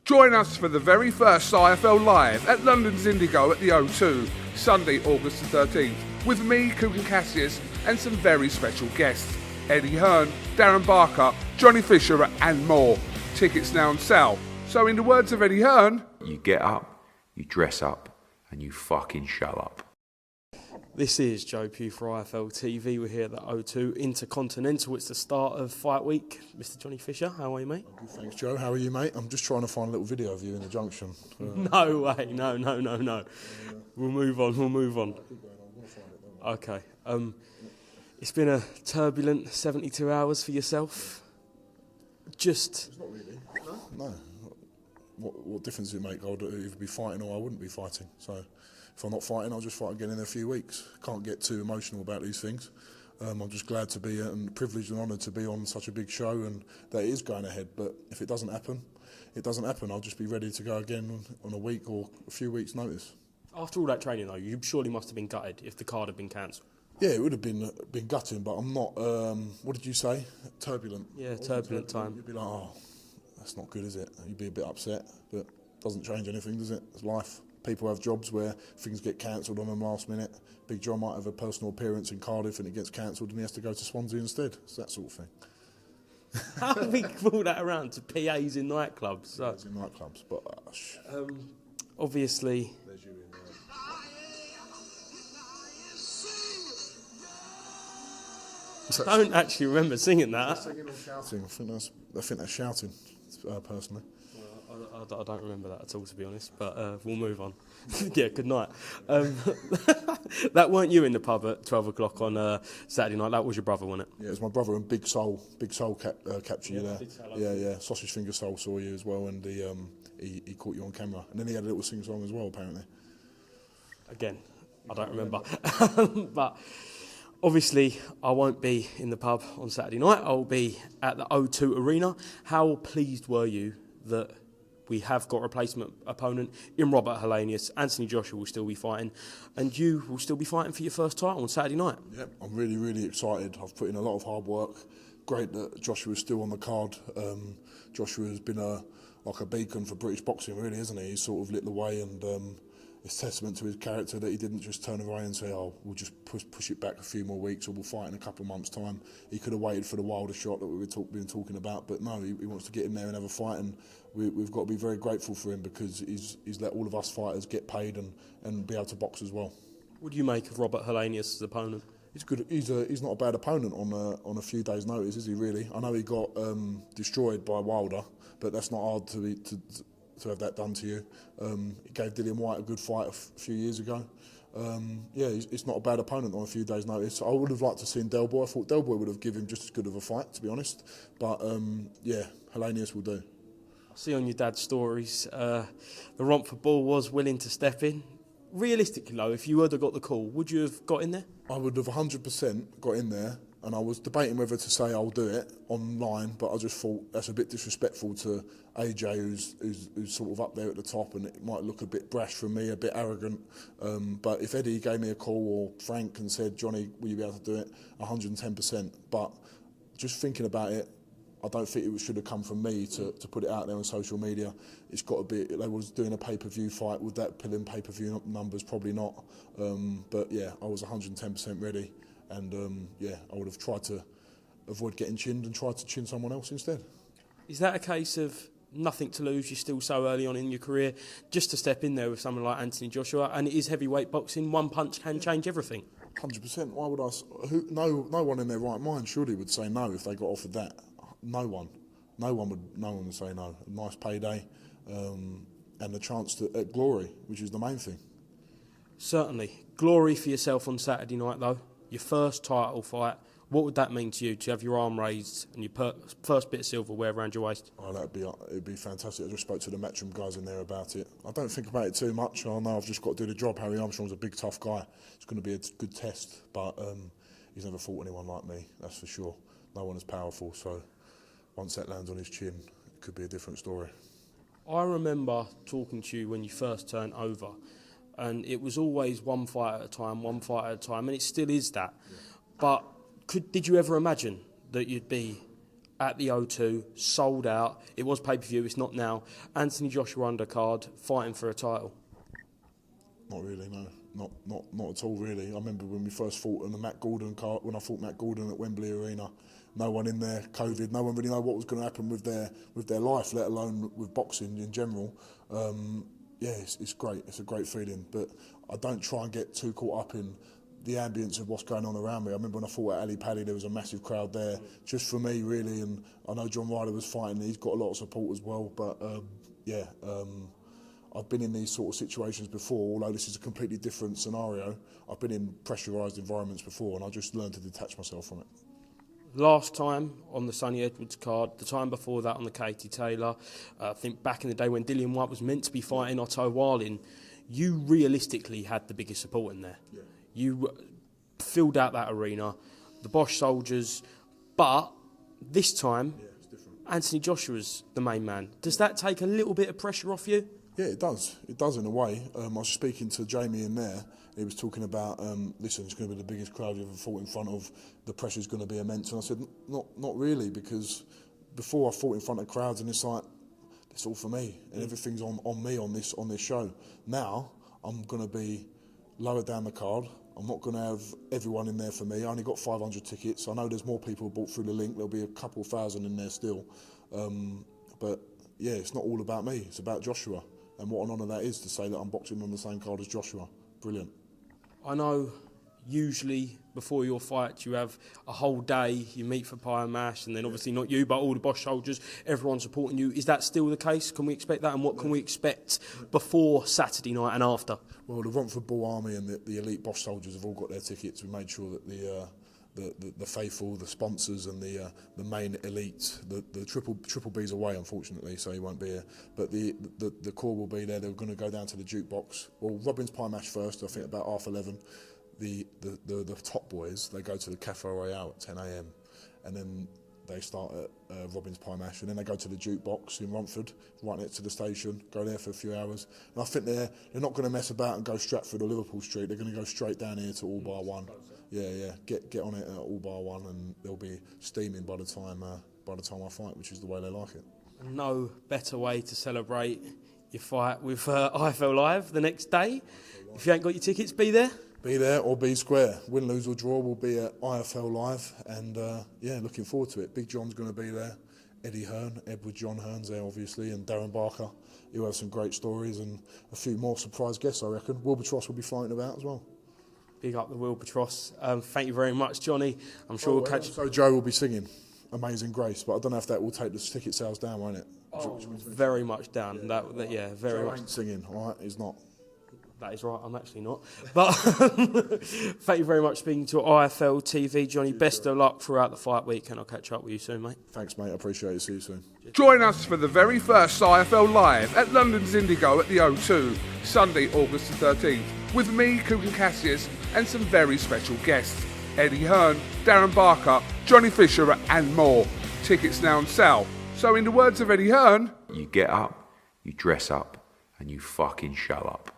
Join us for the very first IFL Live at London's Indigo at the O2, Sunday, August the 13th, with me, Coogan Cassius, and some very special guests. Eddie Hearn, Darren Barker, Johnny Fisher and more. Tickets now on sale. So in the words of Eddie Hearn, you get up, you dress up, and you fucking show up. This is Joe Pugh for IFL TV. We're here at the O2 Intercontinental. It's the start of fight week. Mr. Johnny Fisher, how are you, mate? Good, thanks, Joe. How are you, mate? I'm just trying to find a little video of you in the junction. No way, no. We'll move on. Okay. It's been a turbulent 72 hours for yourself. It's not really. No. What difference does it make? I would either be fighting or I wouldn't be fighting. So if I'm not fighting, I'll just fight again in a few weeks. Can't get too emotional about these things. I'm just glad to be and privileged and honoured to be on such a big show and that it is going ahead. But if it doesn't happen, it doesn't happen. I'll just be ready to go again on a week or a few weeks' notice. After all that training, though, you surely must have been gutted if the card had been cancelled. Yeah, it would have been gutting, but I'm not. What did you say? Turbulent. Yeah, turbulent time. You'd be like, oh, that's not good, is it? You'd be a bit upset, but it doesn't change anything, does it? It's life. People have jobs where things get cancelled on them last minute. Big John might have a personal appearance in Cardiff and it gets cancelled and he has to go to Swansea instead. It's that sort of thing. How do we pull that around to PAs in nightclubs? So, PAs in nightclubs, but obviously. There's you in there. I don't actually remember singing that. Singing or shouting? I think that's shouting, personally. I don't remember that at all, to be honest, but we'll move on. Yeah, good night. That weren't you in the pub at 12 o'clock on Saturday night, that was your brother, wasn't it? Yeah, it was my brother and Big Soul captured you there. Yeah, Sausage Finger Soul saw you as well and he caught you on camera. And then he had a little sing-song as well, apparently. Again, I don't remember. But obviously, I won't be in the pub on Saturday night. I'll be at the O2 Arena. How pleased were you that we have got a replacement opponent in Robert Helenius? Anthony Joshua will still be fighting, and you will still be fighting for your first title on Saturday night. Yep, I'm really, really excited. I've put in a lot of hard work. Great that Joshua's still on the card. Joshua's been like a beacon for British boxing, really, isn't he? He's sort of lit the way, and it's testament to his character that he didn't just turn around and say, oh, we'll just push it back a few more weeks or we'll fight in a couple of months' time. He could have waited for the wilder shot that we've been talking about, but no, he wants to get in there and have a fight, and we've got to be very grateful for him because he's let all of us fighters get paid and be able to box as well. What do you make of Robert Helenius as opponent? He's good. He's not a bad opponent on a few days' notice, is he? Really? I know he got destroyed by Wilder, but that's not hard to have that done to you. He gave Dillian Whyte a good fight a few years ago. It's not a bad opponent on a few days' notice. I would have liked to have seen Del Boy. I thought Del Boy would have given him just as good of a fight, to be honest. But Helenius will do. I see on your dad's stories, the Romford Bull was willing to step in. Realistically, though, if you would have got the call, would you have got in there? I would have 100% got in there, and I was debating whether to say I'll do it online, but I just thought that's a bit disrespectful to AJ, who's sort of up there at the top, and it might look a bit brash from me, a bit arrogant. But if Eddie gave me a call or Frank and said, Johnny, will you be able to do it? 110%. But just thinking about it, I don't think it should have come from me to put it out there on social media. It's got to be, they was doing a pay-per-view fight, would that pull in pay-per-view numbers? Probably not. But yeah, I was 110% ready, and I would have tried to avoid getting chinned and tried to chin someone else instead. Is that a case of nothing to lose, you're still so early on in your career, just to step in there with someone like Anthony Joshua, and it is heavyweight boxing, one punch can change everything? 100%. Why would I? No one in their right mind surely would say no if they got offered that. No one would say no. A nice payday, and the chance at glory, which is the main thing. Certainly. Glory for yourself on Saturday night, though. Your first title fight. What would that mean to you, to have your arm raised and your first bit of silverware around your waist? Oh, it'd be fantastic. I just spoke to the Matchroom guys in there about it. I don't think about it too much. I know I've just got to do the job. Harry Armstrong's a big, tough guy. It's going to be a good test, but he's never fought anyone like me, that's for sure. No one as powerful, so once that lands on his chin, it could be a different story. I remember talking to you when you first turned over, and it was always one fight at a time, and it still is that. Yeah. But did you ever imagine that you'd be at the O2, sold out. It was pay-per-view, it's not now. Anthony Joshua undercard, fighting for a title. Not really, no. Not at all, really. I remember when we first fought in the Matt Gordon card, when I fought Matt Gordon at Wembley Arena. No one in there, COVID. No one really know what was going to happen with their life, let alone with boxing in general. Yeah, it's great. It's a great feeling, but I don't try and get too caught up in the ambience of what's going on around me. I remember when I fought at Ali Pally, there was a massive crowd there, just for me, really. And I know John Ryder was fighting; he's got a lot of support as well. But I've been in these sort of situations before, although this is a completely different scenario. I've been in pressurised environments before, and I just learned to detach myself from it. Last time on the Sonny Edwards card, the time before that on the Katie Taylor, I think back in the day when Dillian Whyte was meant to be fighting Otto Warlin, you realistically had the biggest support in there. Yeah. You filled out that arena, the Bosch soldiers, but this time, it's different. Anthony Joshua's the main man. Does that take a little bit of pressure off you? Yeah, it does. It does in a way. I was speaking to Jamie in there. He was talking about, listen, it's going to be the biggest crowd you've ever fought in front of. The pressure's going to be immense. And I said, not really, because before I fought in front of crowds, and it's like, it's all for me, and everything's on me on this show. Now I'm going to be lower down the card. I'm not going to have everyone in there for me. I only got 500 tickets. I know there's more people bought through the link. There'll be a couple thousand in there still. But yeah, it's not all about me. It's about Joshua. And what an honour that is to say that I'm boxing on the same card as Joshua. Brilliant. I know usually before your fight you have a whole day, you meet for pie and mash, and then obviously not you, but all the Bosch soldiers, everyone supporting you. Is that still the case? Can we expect that? And what can we expect before Saturday night and after? Well, the Romford Bull Army and the elite Bosch soldiers have all got their tickets. We made sure that the faithful, the sponsors, and the main elite, the triple B's away, unfortunately, so he won't be here. But the core will be there. They're going to go down to the jukebox. Well, Robin's Pie Mash first. I think about 11:30. The top boys, they go to the Cafe Royale at 10 a.m. and then they start at Robin's Pie Mash, and then they go to the jukebox in Romford, right next to the station, go there for a few hours. And I think they're not going to mess about and go Stratford or Liverpool Street. They're going to go straight down here to All Bar One. Yeah. Get on it at All Bar One, and they'll be steaming by the time I fight, which is the way they like it. No better way to celebrate your fight with IFL Live the next day. If you ain't got your tickets, be there. Be there or be square. Win, lose or draw, will be at IFL Live, and looking forward to it. Big John's going to be there, Eddie Hearn, Edward John Hearn's there obviously, and Darren Barker. He'll have some great stories and a few more surprise guests, I reckon. Wilbertross will be flying about as well. Big up the Wilbertross. Thank you very much, Johnny. I'm sure we'll catch you. So Joe will be singing Amazing Grace, but I don't know if that will take the ticket sales down, won't it? Very much down. Yeah, very Joe much. Ain't singing, all right? He's not. That is right, I'm actually not. But thank you very much for speaking to IFL TV, Johnny. Best of luck throughout the fight week, and I'll catch up with you soon, mate. Thanks, mate. I appreciate it. See you soon. Join us for the very first IFL Live at London's Indigo at the O2, Sunday, August the 13th, with me, Kugan Cassius, and some very special guests. Eddie Hearn, Darren Barker, Johnny Fisher, and more. Tickets now on sale. So in the words of Eddie Hearn, You get up, you dress up, and you fucking shut up.